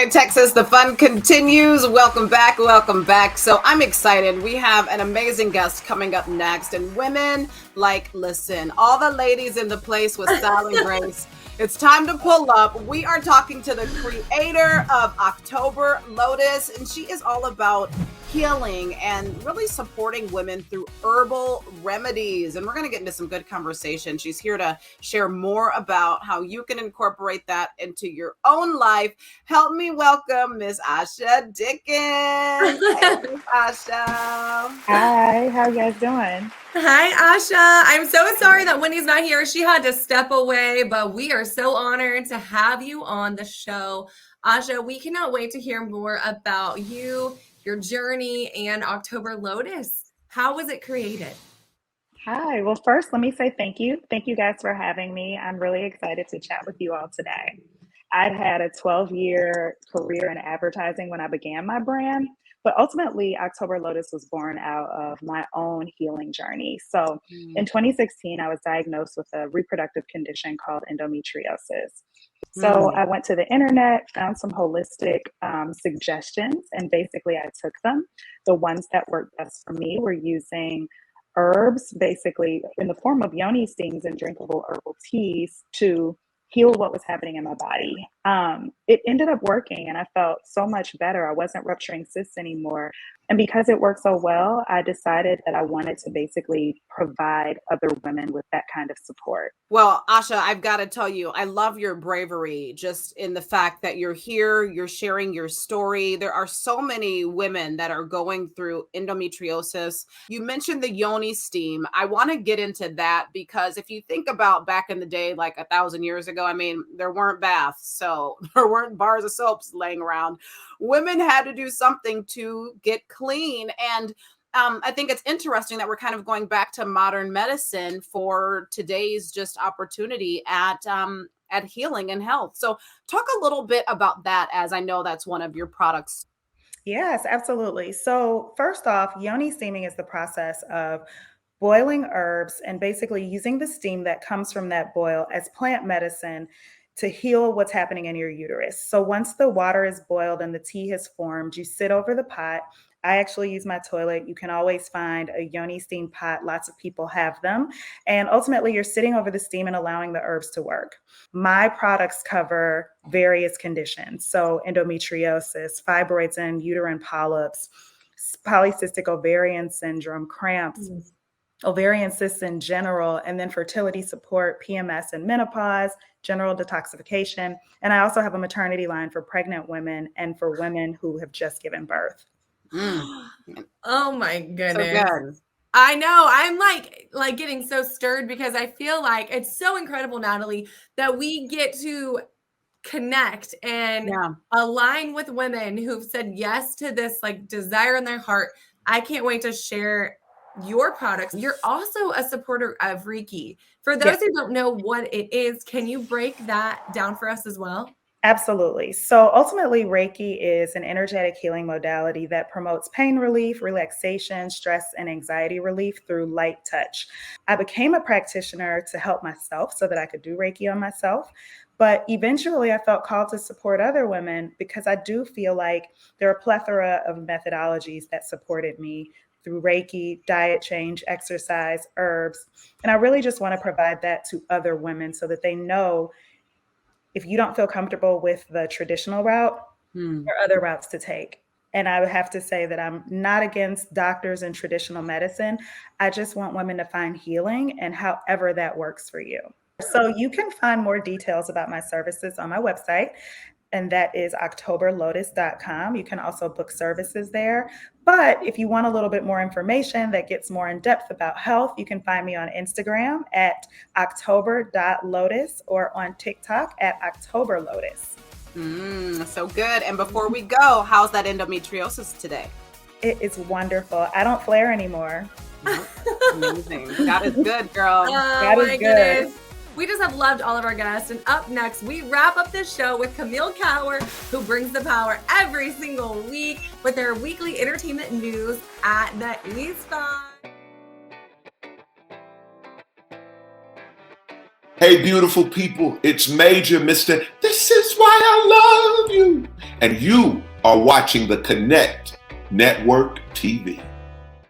right, Texas, the fun continues. Welcome back. Welcome back. So I'm excited. We have an amazing guest coming up next. And women, listen, all the ladies in the place with style and grace. It's time to pull up. We are talking to the creator of October Lotus, and she is all about healing and really supporting women through herbal remedies. And we're going to get into some good conversation. She's here to share more about how you can incorporate that into your own life. Help me welcome Miss Asha Dickens. Hey, Miss Asha. Hi, how you guys doing? Hi, Asha. I'm so sorry that Wendy's not here. She had to step away, but we are so honored to have you on the show. Asha, we cannot wait to hear more about you, your journey, and October Lotus. How was it created? Hi, well, first, let me say thank you. Thank you guys for having me. I'm really excited to chat with you all today. I'd had a 12-year career in advertising when I began my brand, but ultimately, October Lotus was born out of my own healing journey. So in 2016, I was diagnosed with a reproductive condition called endometriosis. So I went to the internet, found some holistic suggestions, and basically I took them. The ones that worked best for me were using herbs, basically in the form of yoni steams and drinkable herbal teas to heal what was happening in my body. It ended up working and I felt so much better. I wasn't rupturing cysts anymore. And because it worked so well, I decided that I wanted to basically provide other women with that kind of support. Well, Asha, I've got to tell you, I love your bravery just in the fact that you're here, you're sharing your story. There are so many women that are going through endometriosis. You mentioned the yoni steam. I want to get into that because if you think about back in the day, like 1,000 years ago, I mean, there weren't baths, so there weren't bars of soaps laying around. Women had to do something to get clean. And I think it's interesting that we're kind of going back to modern medicine for today's just opportunity at healing and health. So talk a little bit about that, as I know that's one of your products. Yes, absolutely. So, first off, yoni steaming is the process of boiling herbs and basically using the steam that comes from that boil as plant medicine to heal what's happening in your uterus. So once the water is boiled and the tea has formed, you sit over the pot. I actually use my toilet. You can always find a yoni steam pot. Lots of people have them. And ultimately, you're sitting over the steam and allowing the herbs to work. My products cover various conditions. So endometriosis, fibroids and uterine polyps, polycystic ovarian syndrome, cramps, ovarian cysts in general, and then fertility support, PMS and menopause, general detoxification. And I also have a maternity line for pregnant women and for women who have just given birth. Oh my goodness. So good. I know. I'm like getting so stirred because I feel like it's so incredible, Natalie, that we get to connect and align with women who've said yes to this desire in their heart. I can't wait to share your products. You're also a supporter of Reike. For those who don't know what it is, can you break that down for us as well? Absolutely. So ultimately, Reiki is an energetic healing modality that promotes pain relief, relaxation, stress, and anxiety relief through light touch. I became a practitioner to help myself so that I could do Reiki on myself. But eventually, I felt called to support other women because I do feel like there are a plethora of methodologies that supported me through Reiki, diet change, exercise, herbs. And I really just want to provide that to other women so that they know if you don't feel comfortable with the traditional route, there are other routes to take. And I would have to say that I'm not against doctors and traditional medicine. I just want women to find healing and however that works for you. So you can find more details about my services on my website, and that is octoberlotus.com. You can also book services there. But if you want a little bit more information that gets more in depth about health, you can find me on Instagram at october.lotus or on TikTok at octoberlotus. So good. And before we go, how's that endometriosis today? It is wonderful. I don't flare anymore. Amazing. God is good, girl. God is good. Goodness. We just have loved all of our guests. And up next, we wrap up this show with Camille Cower, who brings the power every single week with their weekly entertainment news at the East Spot. Hey, beautiful people, it's Major Mr. This is what why I love you. And you are watching the Connect Network TV.